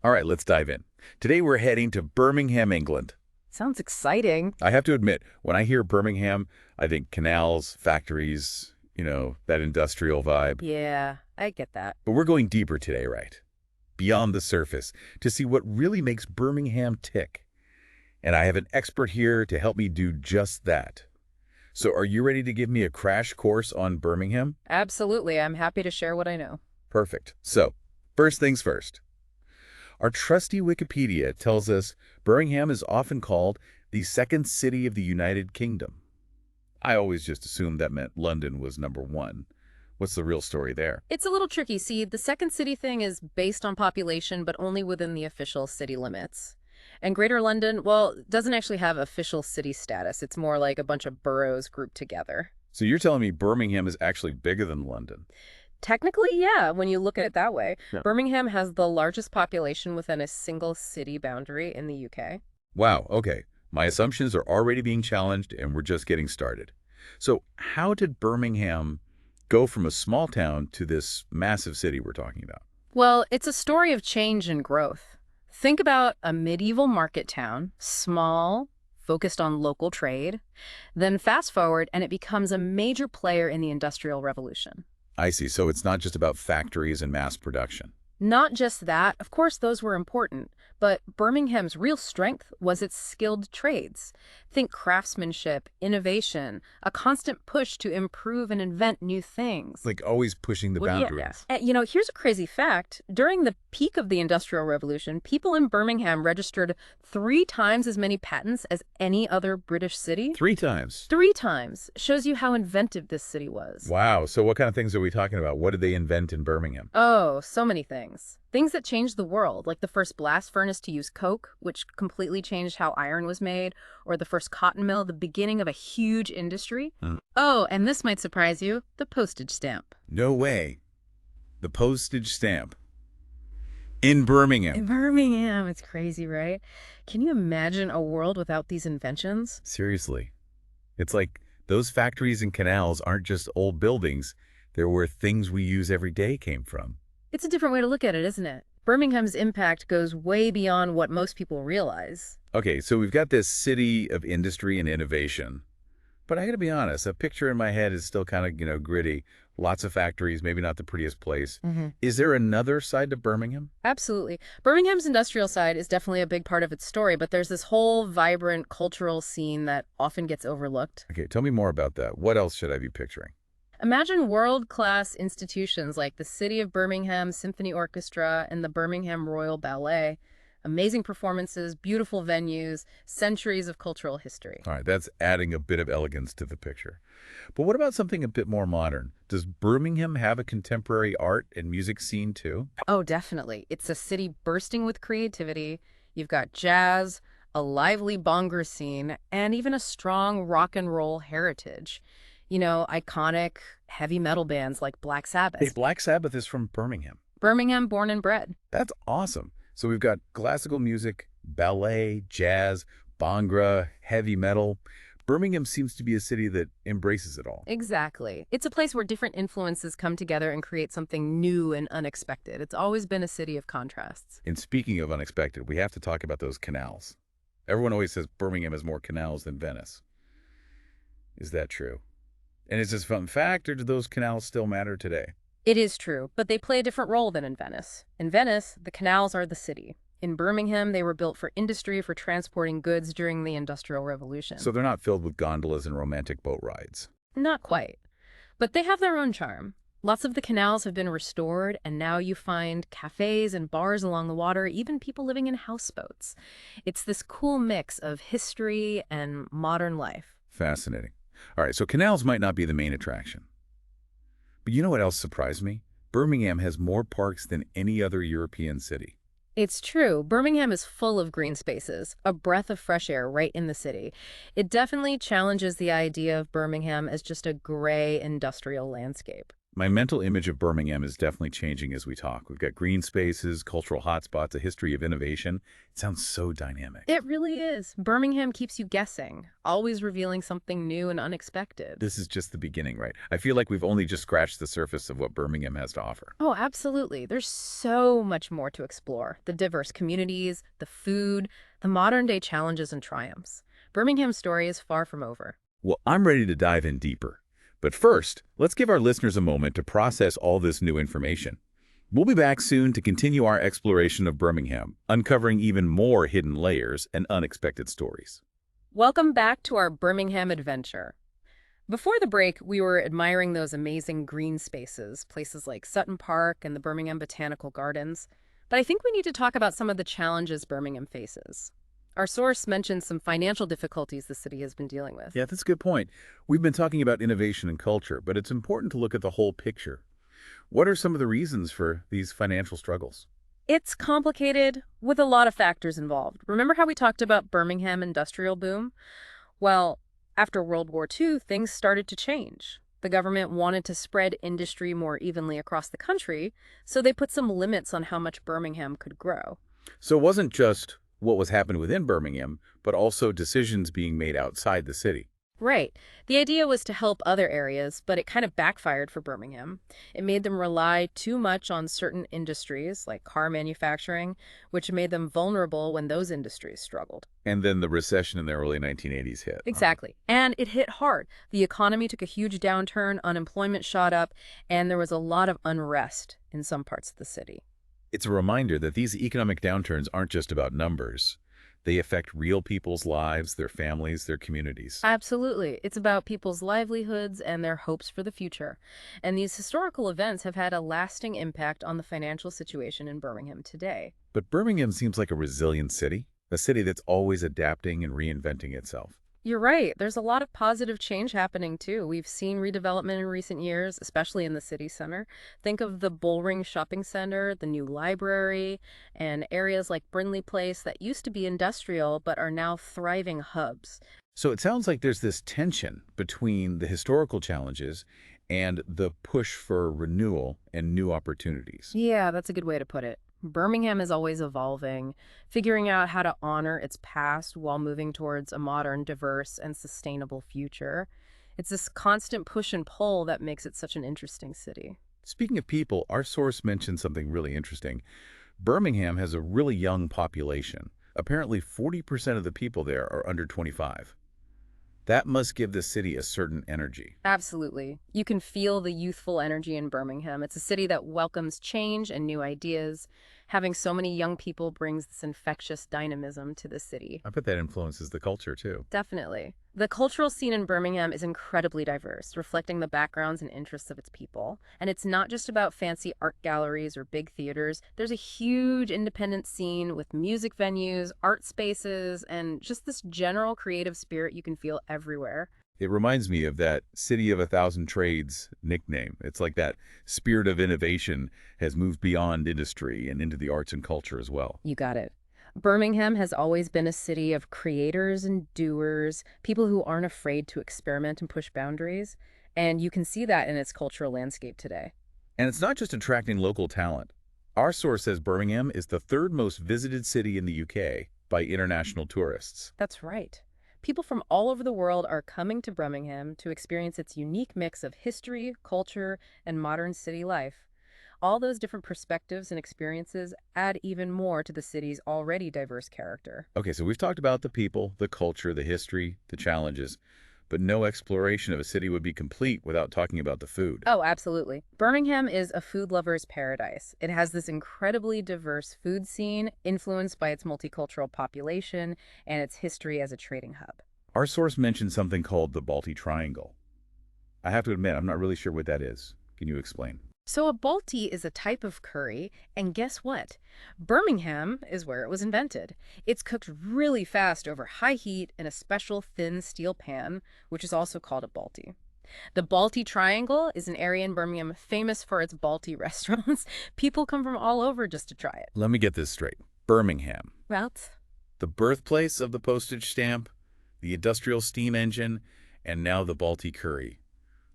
All right, let's dive in. Today we're heading to Birmingham, England. Sounds exciting. I have to admit, when I hear Birmingham, I think canals, factories, that industrial vibe. Yeah, I get that. But we're going deeper today, right? Beyond the surface, to see what really makes Birmingham tick. And I have an expert here to help me do just that. So are you ready to give me a crash course on Birmingham? Absolutely. I'm happy to share what I know. Perfect. So, first things first. Our trusty Wikipedia tells us Birmingham is often called the second city of the United Kingdom. I always just assumed that meant London was number one. What's the real story there? It's a little tricky. See, the second city thing is based on population, but only within the official city limits. And Greater London, well, doesn't actually have official city status. It's more like a bunch of boroughs grouped together. So you're telling me Birmingham is actually bigger than London? Technically, yeah, when you look at it that way. Yeah. Birmingham has the largest population within a single city boundary in the UK. Wow, okay. My assumptions are already being challenged and we're just getting started. So how did Birmingham go from a small town to this massive city we're talking about? Well, it's a story of change and growth. Think about a medieval market town, small, focused on local trade. Then fast forward and it becomes a major player in the Industrial Revolution. I see. So it's not just about factories and mass production. Not just that, of course those were important, but Birmingham's real strength was its skilled trades. Think craftsmanship, innovation, a constant push to improve and invent new things. Like always pushing the Well, yeah. boundaries. Here's a crazy fact. During the peak of the Industrial Revolution, people in Birmingham registered 3 times as many patents as any other British city. 3 times. 3 times. Shows you how inventive this city was. Wow. So what kind of things are we talking about? What did they invent in Birmingham? Oh, so many things. Things that changed the world, like the first blast furnace to use coke, which completely changed how iron was made, or the first cotton mill, the beginning of a huge industry. Oh, and this might surprise you, the postage stamp. No way. The postage stamp. In Birmingham. In Birmingham, it's crazy, right? Can you imagine a world without these inventions? Seriously. It's like those factories and canals aren't just old buildings. They're where things we use every day came from. It's a different way to look at it, isn't it? Birmingham's impact goes way beyond what most people realize. Okay, so we've got this city of industry and innovation. But I gotta be honest, a picture in my head is still kind of, gritty. Lots of factories, maybe not the prettiest place. Is there another side to Birmingham? Absolutely. Birmingham's industrial side is definitely a big part of its story, but there's this whole vibrant cultural scene that often gets overlooked. Okay, tell me more about that. What else should I be picturing? Imagine world-class institutions like the City of Birmingham Symphony Orchestra and the Birmingham Royal Ballet. Amazing performances, beautiful venues, centuries of cultural history. All right, that's adding a bit of elegance to the picture. But what about something a bit more modern? Does Birmingham have a contemporary art and music scene too? Oh, definitely. It's a city bursting with creativity. You've got jazz, a lively bongo scene, and even a strong rock and roll heritage. Iconic heavy metal bands like Black Sabbath. Hey, Black Sabbath is from Birmingham. Birmingham born and bred. That's awesome. So we've got classical music, ballet, jazz, bhangra, heavy metal. Birmingham seems to be a city that embraces it all. Exactly. It's a place where different influences come together and create something new and unexpected. It's always been a city of contrasts. And speaking of unexpected, we have to talk about those canals. Everyone always says Birmingham has more canals than Venice. Is that true? And is this a fun fact, or do those canals still matter today? It is true, but they play a different role than in Venice. In Venice, the canals are the city. In Birmingham, they were built for industry, for transporting goods during the Industrial Revolution. So they're not filled with gondolas and romantic boat rides. Not quite. But they have their own charm. Lots of the canals have been restored, and now you find cafes and bars along the water, even people living in houseboats. It's this cool mix of history and modern life. Fascinating. All right, so canals might not be the main attraction. But you know what else surprised me? Birmingham has more parks than any other European city. It's true. Birmingham is full of green spaces, a breath of fresh air right in the city. It definitely challenges the idea of Birmingham as just a gray industrial landscape. My mental image of Birmingham is definitely changing as we talk. We've got green spaces, cultural hotspots, a history of innovation. It sounds so dynamic. It really is. Birmingham keeps you guessing, always revealing something new and unexpected. This is just the beginning, right? I feel like we've only just scratched the surface of what Birmingham has to offer. Oh, absolutely. There's so much more to explore. The diverse communities, the food, the modern-day challenges and triumphs. Birmingham's story is far from over. Well, I'm ready to dive in deeper. But first, let's give our listeners a moment to process all this new information. We'll be back soon to continue our exploration of Birmingham, uncovering even more hidden layers and unexpected stories. Welcome back to our Birmingham adventure. Before the break, we were admiring those amazing green spaces, places like Sutton Park and the Birmingham Botanical Gardens. But I think we need to talk about some of the challenges Birmingham faces. Our source mentions some financial difficulties the city has been dealing with. Yeah, that's a good point. We've been talking about innovation and culture, but it's important to look at the whole picture. What are some of the reasons for these financial struggles? It's complicated with a lot of factors involved. Remember how we talked about Birmingham industrial boom? Well, after World War II, things started to change. The government wanted to spread industry more evenly across the country, so they put some limits on how much Birmingham could grow. So it wasn't just what was happening within Birmingham, but also decisions being made outside the city. Right. The idea was to help other areas, but it kind of backfired for Birmingham. It made them rely too much on certain industries, like car manufacturing, which made them vulnerable when those industries struggled. And then the recession in the early 1980s hit. Exactly. And it hit hard. The economy took a huge downturn, unemployment shot up, and there was a lot of unrest in some parts of the city. It's a reminder that these economic downturns aren't just about numbers. They affect real people's lives, their families, their communities. Absolutely. It's about people's livelihoods and their hopes for the future. And these historical events have had a lasting impact on the financial situation in Birmingham today. But Birmingham seems like a resilient city, a city that's always adapting and reinventing itself. You're right. There's a lot of positive change happening, too. We've seen redevelopment in recent years, especially in the city center. Think of the Bullring shopping center, the new library, and areas like Brindley Place that used to be industrial but are now thriving hubs. So it sounds like there's this tension between the historical challenges and the push for renewal and new opportunities. Yeah, that's a good way to put it. Birmingham is always evolving, figuring out how to honor its past while moving towards a modern, diverse, and sustainable future. It's this constant push and pull that makes it such an interesting city. Speaking of people, our source mentioned something really interesting. Birmingham has a really young population. Apparently 40% of the people there are under 25. That must give the city a certain energy. Absolutely. You can feel the youthful energy in Birmingham. It's a city that welcomes change and new ideas. Having so many young people brings this infectious dynamism to the city. I bet that influences the culture, too. Definitely. The cultural scene in Birmingham is incredibly diverse, reflecting the backgrounds and interests of its people. And it's not just about fancy art galleries or big theaters. There's a huge independent scene with music venues, art spaces, and just this general creative spirit you can feel everywhere. It reminds me of that City of a Thousand Trades nickname. It's like that spirit of innovation has moved beyond industry and into the arts and culture as well. You got it. Birmingham has always been a city of creators and doers, people who aren't afraid to experiment and push boundaries. And you can see that in its cultural landscape today. And it's not just attracting local talent. Our source says Birmingham is the third most visited city in the UK by international tourists. That's right. People from all over the world are coming to Birmingham to experience its unique mix of history, culture, and modern city life. All those different perspectives and experiences add even more to the city's already diverse character. Okay, so we've talked about the people, the culture, the history, the challenges, but no exploration of a city would be complete without talking about the food. Oh, absolutely. Birmingham is a food lover's paradise. It has this incredibly diverse food scene influenced by its multicultural population and its history as a trading hub. Our source mentioned something called the Balti Triangle. I have to admit, I'm not really sure what that is. Can you explain? So a Balti is a type of curry, and guess what? Birmingham is where it was invented. It's cooked really fast over high heat in a special thin steel pan, which is also called a Balti. The Balti Triangle is an area in Birmingham famous for its Balti restaurants. People come from all over just to try it. Let me get this straight. Birmingham, Well, the birthplace of the postage stamp, the industrial steam engine, and now the Balti curry.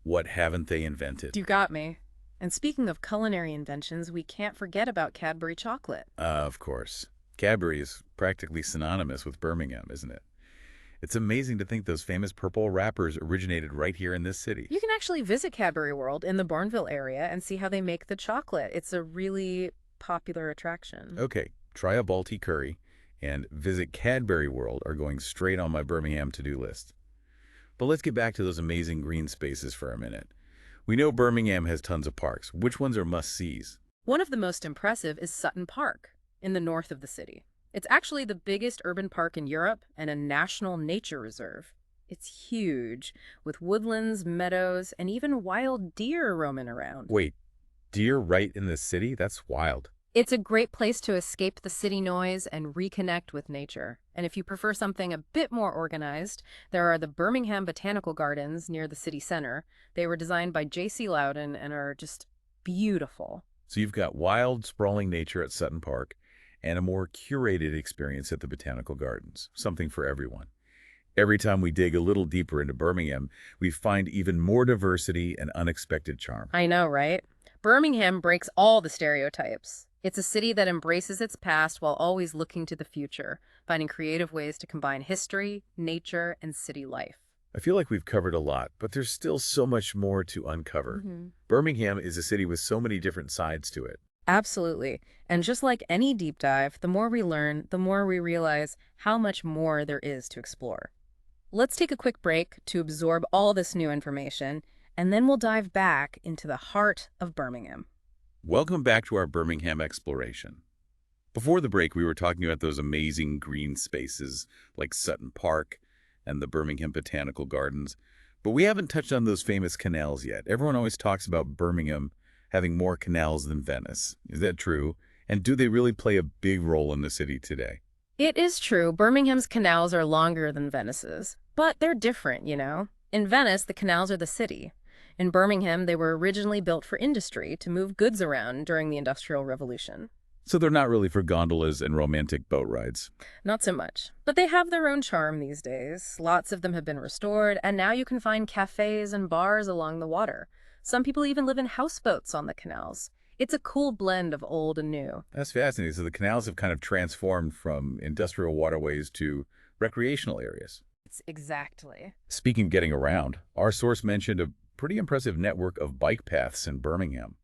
What haven't they invented? you got me. And speaking of culinary inventions, we can't forget about Cadbury chocolate. Of course. Cadbury is practically synonymous with Birmingham, isn't it? It's amazing to think those famous purple wrappers originated right here in this city. You can actually visit Cadbury World in the Bourneville area and see how they make the chocolate. It's a really popular attraction. Okay, try a Balti curry and visit Cadbury World are going straight on my Birmingham to-do list. But let's get back to those amazing green spaces for a minute. We know Birmingham has tons of parks. Which ones are must-sees? One of the most impressive is Sutton Park in the north of the city. It's actually the biggest urban park in Europe and a national nature reserve. It's huge, with woodlands, meadows, and even wild deer roaming around. Wait, deer right in the city? That's wild. It's a great place to escape the city noise and reconnect with nature. And if you prefer something a bit more organized, there are the Birmingham Botanical Gardens near the city center. They were designed by J.C. Loudon and are just beautiful. So you've got wild, sprawling nature at Sutton Park and a more curated experience at the Botanical Gardens, something for everyone. Every time we dig a little deeper into Birmingham, we find even more diversity and unexpected charm. I know, right? Birmingham breaks all the stereotypes. It's a city that embraces its past while always looking to the future, finding creative ways to combine history, nature, and city life. I feel like we've covered a lot, but there's still so much more to uncover. Birmingham is a city with so many different sides to it. Absolutely. And just like any deep dive, the more we learn, the more we realize how much more there is to explore. Let's take a quick break to absorb all this new information, and then we'll dive back into the heart of Birmingham. Welcome back to our Birmingham exploration. Before the break, we were talking about those amazing green spaces like Sutton Park and the Birmingham Botanical Gardens, but we haven't touched on those famous canals yet. Everyone always talks about Birmingham having more canals than Venice. Is that true? And do they really play a big role in the city today? It is true, Birmingham's canals are longer than Venice's, but they're different, you know? In Venice, the canals are the city. In Birmingham, they were originally built for industry to move goods around during the Industrial Revolution. So they're not really for gondolas and romantic boat rides. Not so much. But they have their own charm these days. Lots of them have been restored, and now you can find cafes and bars along the water. Some people even live in houseboats on the canals. It's a cool blend of old and new. That's fascinating. So the canals have kind of transformed from industrial waterways to recreational areas. Exactly. Speaking of getting around, our source mentioned a pretty impressive network of bike paths in Birmingham.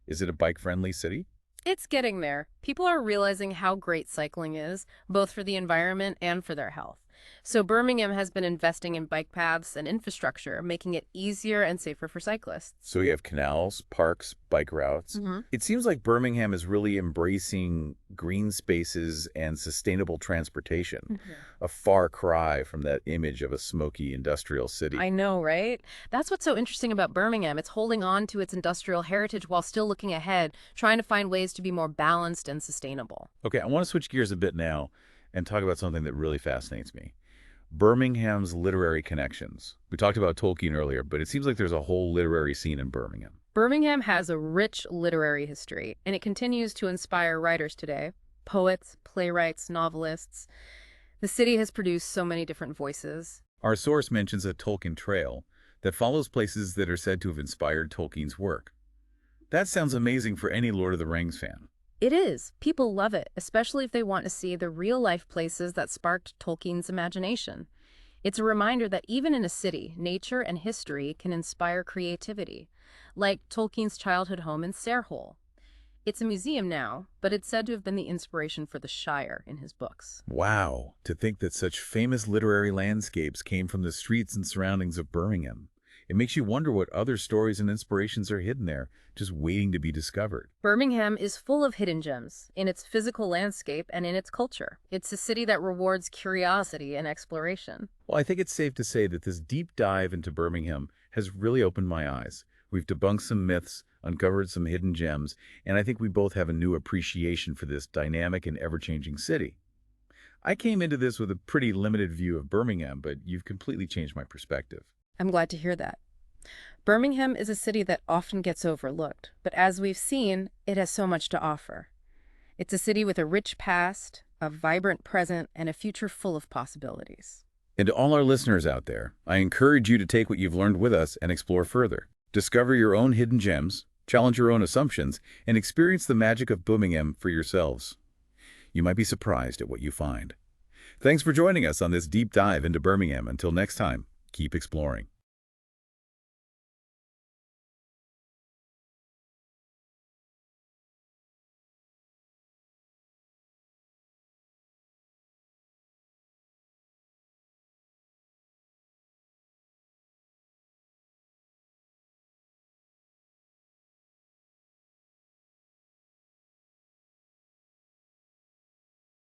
Is it a bike-friendly city? It's getting there. People are realizing how great cycling is, both for the environment and for their health. So Birmingham has been investing in bike paths and infrastructure, making it easier and safer for cyclists. So you have canals, parks, bike routes. It seems like Birmingham is really embracing green spaces and sustainable transportation, a far cry from that image of a smoky industrial city. I know, right? That's what's so interesting about Birmingham. It's holding on to its industrial heritage while still looking ahead, trying to find ways to be more balanced and sustainable. Okay, I want to switch gears a bit now and talk about something that really fascinates me. Birmingham's literary connections. We talked about Tolkien earlier, but it seems like there's a whole literary scene in Birmingham. Birmingham has a rich literary history, and it continues to inspire writers today, poets, playwrights, novelists. The city has produced so many different voices. Our source mentions a Tolkien trail that follows places that are said to have inspired Tolkien's work. That sounds amazing for any Lord of the Rings fan. It is. People love it, especially if they want to see the real-life places that sparked Tolkien's imagination. It's a reminder that even in a city, nature and history can inspire creativity, like Tolkien's childhood home in Sarehole. It's a museum now, but it's said to have been the inspiration for the Shire in his books. Wow, to think that such famous literary landscapes came from the streets and surroundings of Birmingham. It makes you wonder what other stories and inspirations are hidden there, just waiting to be discovered. Birmingham is full of hidden gems in its physical landscape and in its culture. It's a city that rewards curiosity and exploration. Well, I think it's safe to say that this deep dive into Birmingham has really opened my eyes. We've debunked some myths, uncovered some hidden gems, and I think we both have a new appreciation for this dynamic and ever-changing city. I came into this with a pretty limited view of Birmingham, but you've completely changed my perspective. I'm glad to hear that. Birmingham is a city that often gets overlooked, but as we've seen, it has so much to offer. It's a city with a rich past, a vibrant present, and a future full of possibilities. And to all our listeners out there, I encourage you to take what you've learned with us and explore further. Discover your own hidden gems, Challenge your own assumptions and experience the magic of Birmingham for yourselves. You might be surprised at what you find. Thanks for joining us on this deep dive into Birmingham. Until next time, keep exploring.